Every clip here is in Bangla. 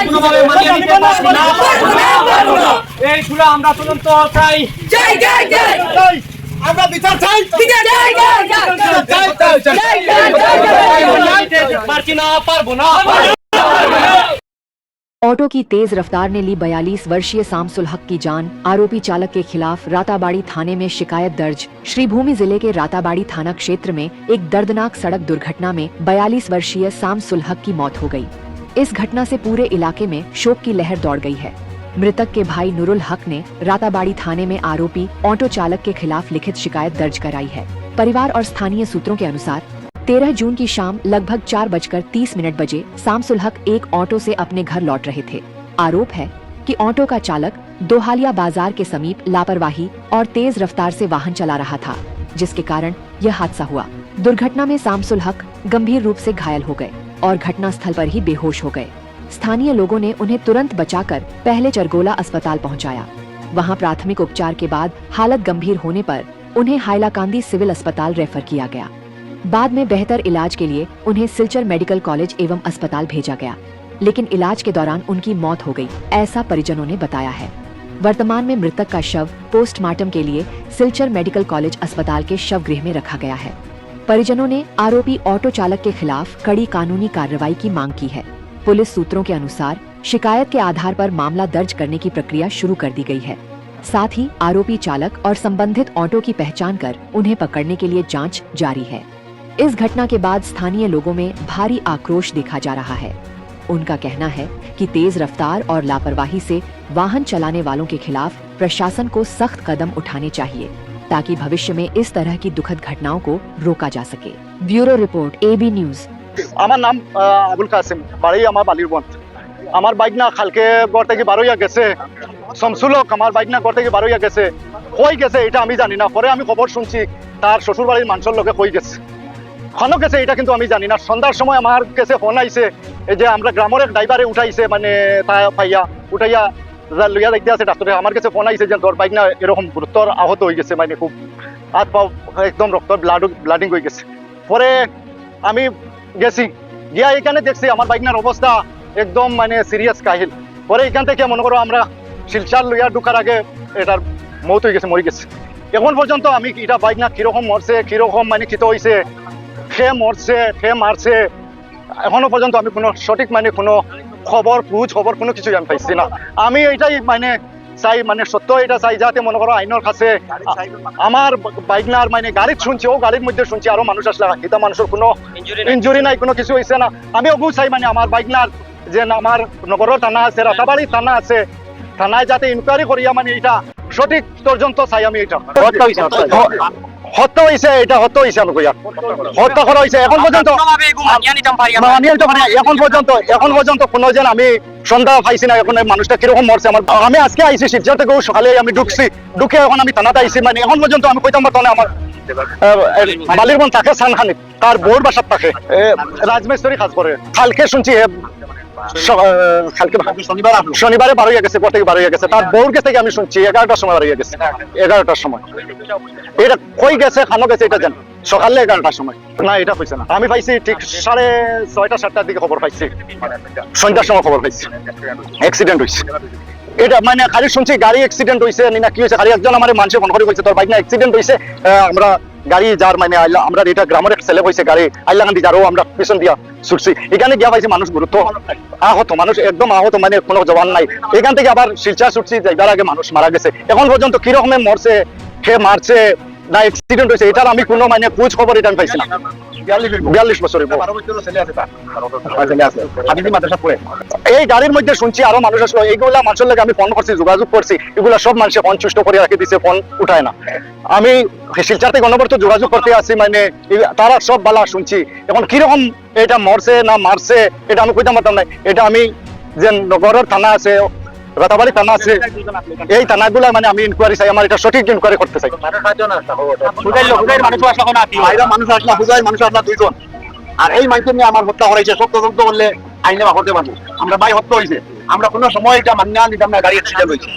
কোনোভাবে মানিয়ে নিতে পারবো না। এই সুরা আমরা তদন্ত চাই, আমরা বিচার চাই, পারছি না, পারবো না। ऑटो की तेज रफ्तार ने ली 42 वर्षीय शामसुल हक की जान। आरोपी चालक के खिलाफ राताबाड़ी थाने में शिकायत दर्ज। श्रीभूमि जिले के राताबाड़ी थाना क्षेत्र में एक दर्दनाक सड़क दुर्घटना में 42 वर्षीय शामसुल हक की मौत हो गई। इस घटना से पूरे इलाके में शोक की लहर दौड़ गई है। मृतक के भाई नुरुल हक ने राताबाड़ी थाने में आरोपी ऑटो चालक के खिलाफ लिखित शिकायत दर्ज कराई है। परिवार और स्थानीय सूत्रों के अनुसार 13 जून की शाम लगभग 4:30 बजे शामसुल हक एक ऑटो से अपने घर लौट रहे थे। आरोप है कि ऑटो का चालक दोहालिया बाजार के समीप लापरवाही और तेज रफ्तार से वाहन चला रहा था, जिसके कारण यह हादसा हुआ। दुर्घटना में शामसुल हक गंभीर रूप से घायल हो गए और घटना स्थल पर ही बेहोश हो गए। स्थानीय लोगों ने उन्हें तुरंत बचाकर पहले चरगोला अस्पताल पहुंचाया। वहां प्राथमिक उपचार के बाद हालत गंभीर होने पर उन्हें हाइलाकांदी सिविल अस्पताल रेफर किया गया। बाद में बेहतर इलाज के लिए उन्हें सिलचर मेडिकल कॉलेज एवं अस्पताल भेजा गया, लेकिन इलाज के दौरान उनकी मौत हो गई, ऐसा परिजनों ने बताया है। वर्तमान में मृतक का शव पोस्टमार्टम के लिए सिलचर मेडिकल कॉलेज अस्पताल के शव गृह में रखा गया है। परिजनों ने आरोपी ऑटो चालक के खिलाफ कड़ी कानूनी कार्रवाई की मांग की है। पुलिस सूत्रों के अनुसार शिकायत के आधार पर मामला दर्ज करने की प्रक्रिया शुरू कर दी गई है। साथ ही आरोपी चालक और संबंधित ऑटो की पहचान कर उन्हें पकड़ने के लिए जांच जारी है। इस घटना के बाद स्थानीय लोगों में भारी आक्रोश देखा जा रहा है। उनका कहना है कि तेज रफ्तार और लापरवाही से वाहन चलाने वालों के खिलाफ प्रशासन को सख्त कदम उठाने चाहिए, ताकि भविष्य में इस तरह की दुखद घटनाओं को रोका जा सके। Bureau report, AB news. আমার নাম আবুল কাসিম, বাড়ি আমার বালিরবন। আমার বাইক না কালকে ঘর থেকে বার হইয়া গেছে, শামসুলক আমার বাইক না ঘর থেকে বার হইয়া গেছে, কই গেছে এটা আমি জানি না। পরে আমি খবর শুনছি তার শ্বশুর বাড়ির মানুষের লোকে কই গেছে, কেন গেছে এটা কিন্তু আমি জানি না। সন্ধ্যার সময় আমার কাছে ফোন আইছে, এই যে আমরা গ্রামের এক ড্রাইভারে উঠাইছে, মানে তা পাইয়া উঠাইয়া লইয়া দেখতে আছে ডাক্তারে। আমার কাছে ফোন আইছে যে তোর বাইক না এরকম গুরুতর আহত হয়ে গেছে, মানে খুব হাত পাও একদম রক্ত ব্লাডিং হয়ে গেছে। পরে আমি গেছি, গিয়া এখানে দেখছি আমার বাইকনার অবস্থা একদম মানে সিরিয়াস কাহিল। পরে এখান থেকে মনে করো আমরা শিলচার লইয়া ঢুকার আগে এটার মৌত হয়ে গেছে, মরে গেছে। এখন পর্যন্ত আমি এটা বাইক না কিরকম মরছে, কিরকম মানে খিত হয়েছে, খে মরছে, খে মারছে, এখনো পর্যন্ত আমি কোনো সঠিক মানে কোনো খবর কোনো কিছুই আমি পাইছি না। আমি এটাই মানে চাই, মানে সত্য এটা চাই, যাতে মনে করো আইনের কাছে আমার বাইকনার মানে গাড়ির শুনছি, ও গাড়ির মধ্যে শুনছি আরো মানুষ আসলে এটা মানুষের কোনো ইনজুরি নাই, কোনো কিছু হয়েছে না। আমি ওগুলো চাই মানে আমার বাইকনার যে আমার নগরের থানা আছে, রাতাবাড়ি থানা আছে, থানায় যাতে ইনকোয়ারি করিয়া মানে এটা সঠিক তদন্ত চাই। আমি এটা হত্যা হয়েছে, এটা হত্যা হয়েছে, হত্যা করা হয়েছে। এখন পর্যন্ত এখন পর্যন্ত কোনো যেন আমি সন্ধ্যা পাইছি না এখন মানুষটা কিরকম মরছে। আমি আজকে আইসি শিবচর থেকে, সকালে আমি ঢুকে এখন আমি থানাতে আইসি, মানে এখন পর্যন্ত আমি কইতাম পারতাম না। আমার বালিরবন থাকে সানহানি, তার বউর বাসার থাকে রাজমিস্ত্রি কাজ করে। কালকে শুনছি শনিবারে বার হইয়া গেছে, ঘর থেকে বার হইয়া গেছে। তার বউর কাছ থেকে আমি শুনছি 11টার সময় বার হইয়া গেছে, 11টার সময়। এটা কই গেছে, খানো গেছে এটা জান সকালে 11টার সময় না, এটা হয়েছে না। আমি পাইছি ঠিক 6:30-7টার দিকে খবর পাইছি, সন্ধ্যার সময় খবর পাইছি অ্যাক্সিডেন্ট হয়েছে। এটা মানে খালি শুনছি গাড়ি অ্যাক্সিডেন্ট হয়েছে না কি হয়েছে, খালি একজন আমার মানুষে ফোন করে কইছে তোর বাইক না অ্যাক্সিডেন্ট হয়েছে। আমরা গাড়ি যার মানে আমরা এটা গ্রামের এক ছেলে হয়েছে, গাড়ি আইলাকান্দি যারও আমরা পিছন দিয়া ছুটছি। এখানে গিয়া পাইছি মানুষ গুরুত্ব আহত, মানুষ একদম আহত, মানে কোনো জবান নাই। এখান থেকে আবার শিলচর ছুটছি, যাইবার আগে মানুষ মারা গেছে। এখন পর্যন্ত কিরকমে মরছে, কে মারছে না অ্যাক্সিডেন্ট হয়েছে, এটার আমি কোনো মানে খোঁজ খবর এটা আমি পাইছি না। 42 বছরের এই গাড়ির মধ্যে শুনছি আরো মানুষ আসলো। এইগুলা মানুষের লাগে আমি ফোন করছি, যোগাযোগ করছি, এগুলা সব মানুষের ফোন সুস্থ করে রাখি দিচ্ছে, ফোন উঠায় না। আমি শিলচর থেকে অনবরত যোগাযোগ করতে আছি, মানে তারা সব বালা শুনছি। এখন কিরকম এটা মরছে না মারছে এটা আমি কইতে পারতাম না। এটা আমি যে নগরের থানা আছে, রাতাবাড়ি থানা আছে, এই থানাগুলা মানে আমি ইনকোয়ারি চাই, আমার এটা সঠিক ইনকোয়ারি করতে চাই। মানুষ আসলা, হুজাই মানুষ আসলা 2 জন, আর এই মানুষ নিয়ে আমার হত্যা করাইছে। সব তদন্ত করলে আইনে বা করতে পারবো। আমরা ভাই হত্যা হয়েছে, আমরা কোনো সময় এটা মান্য নিতাম না। গাড়ি অ্যাক্সিডেন্ট হয়েছে,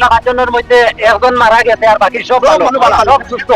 5জনের মধ্যে 1জন মারা গেছে, আর বাকি সব সুস্থ।